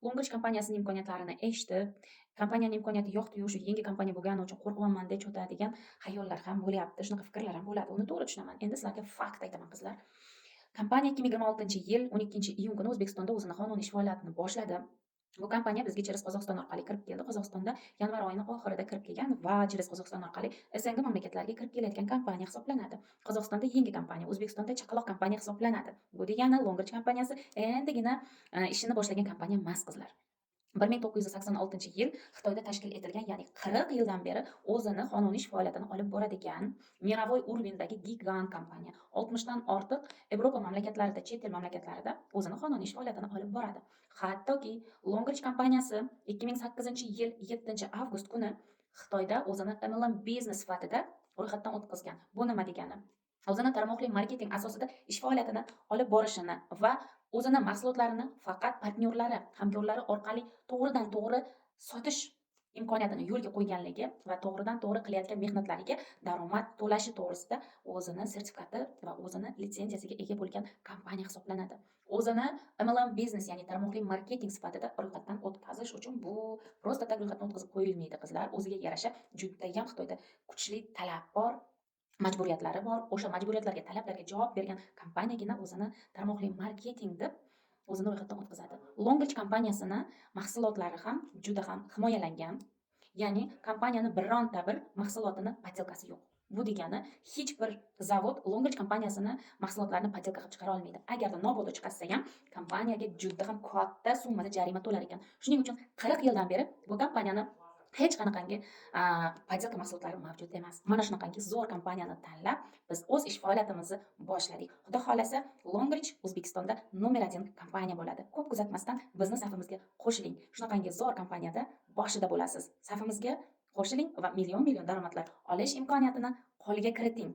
Longrich kompaniyasining imkoniyatlarini eshitib, kompaniyani imkoniyati yo'q-yu, shu yangi kompaniya bo'lgani uchun qo'rqyapman deb cho'tadigan xayollar ham bo'lyapti. Shunaqa fikrlar ham bo'ladi. Uni to'g'ri tushunaman. Endi sizlarga fakt aytaman qizlar. Kompaniya 2026-yil 12-iyun kuni O'zbekistonda o'zini qonuniy ish faoliyatini boshladi. Bu kompaniya bizga через Qozog'iston orqali kirib keldi. Qozog'istonda yanvar oyining oxirida kirib kelgan va через Qozog'iston orqali SNG mamlakatlarga kirib kelayotgan kompaniya hisoblanadi. Qozog'istonda yangi kompaniya, O'zbekistonda chaqaloq kompaniya hisoblanadi. Bu degani Longrich kompaniyasi endigina ishini boshlagan kompaniya emas qizlar. 1986-yil Xitoyda tashkil etilgan, ya'ni 40 yildan beri o'zini qonuniy ish faoliyatini olib boradigan mировой уровеньdagi gigant kompaniya. 60 dan ortiq Yevropa mamlakatlarida, chet el mamlakatlarida o'zini qonuniy ish faoliyatini olib boradi. Hattoki Longrich kompaniyasi 2008-yil 7-avgust kuni Xitoyda o'zini MLM biznes sifatida ro'yxatdan o'tkazgan. Bu nima degani? O'zini tarmoqli marketing asosida ish faoliyatini olib borishini va o'zini mahsulotlarini faqat partnyorlari, hamkorlari orqali to'g'ridan to'g'ri sotish imkoniyatini yo'lga qo'yganligi va to'g'ridan to'g'ri qilayotgan mehnatlariga daromad to'lashi to'g'risida o'zini sertifikati va o'zini litsenziyasiga ega bo'lgan kompaniya hisoblanadi. O'zini MLM biznes, ya'ni tarmoqli marketing sifatida ro'yxatdan o'tkazish uchun bu просто tak ro'yxatdan o'tkazib qo'yilmaydi qizlar. O'ziga yarasha judayam Xitoyda kuchli talab bor, majburiyatlari bor. O'sha majburiyatlarga, talablarga javob bergan kompaniyagina o'zini tarmoqli marketing deb o'zini ro'yxatdan o'tkazadi. Longrich kompaniyasini mahsulotlari ham juda ham himoyalangan. Ya'ni kompaniyani bironta bir mahsulotini potelkasi yo'q. Bu degani hech bir zavod Longrich kompaniyasini mahsulotlarini potelka qilib chiqara olmaydi. Agarda nobud chiqarsa ham kompaniyaga juda ham katta summada jarima to'lar ekan. Shuning uchun 40 yildan beri bu kompaniyani hech qanaqangi podelka mahsulotlari mavjud emas. Mana shunaqangi zo'r kompaniyani tanlab biz o'z ish faoliyatimizni boshladik. Xudo xolasa Longrich O'zbekistonda nomer 1 kompaniya bo'ladi. Ko'p kuzatmasdan bizni safimizga qo'shiling. Shunaqangi zo'r kompaniyada boshida bo'lasiz. Safimizga qo'shiling va million daromadlar olish imkoniyatini qo'lga kiriting.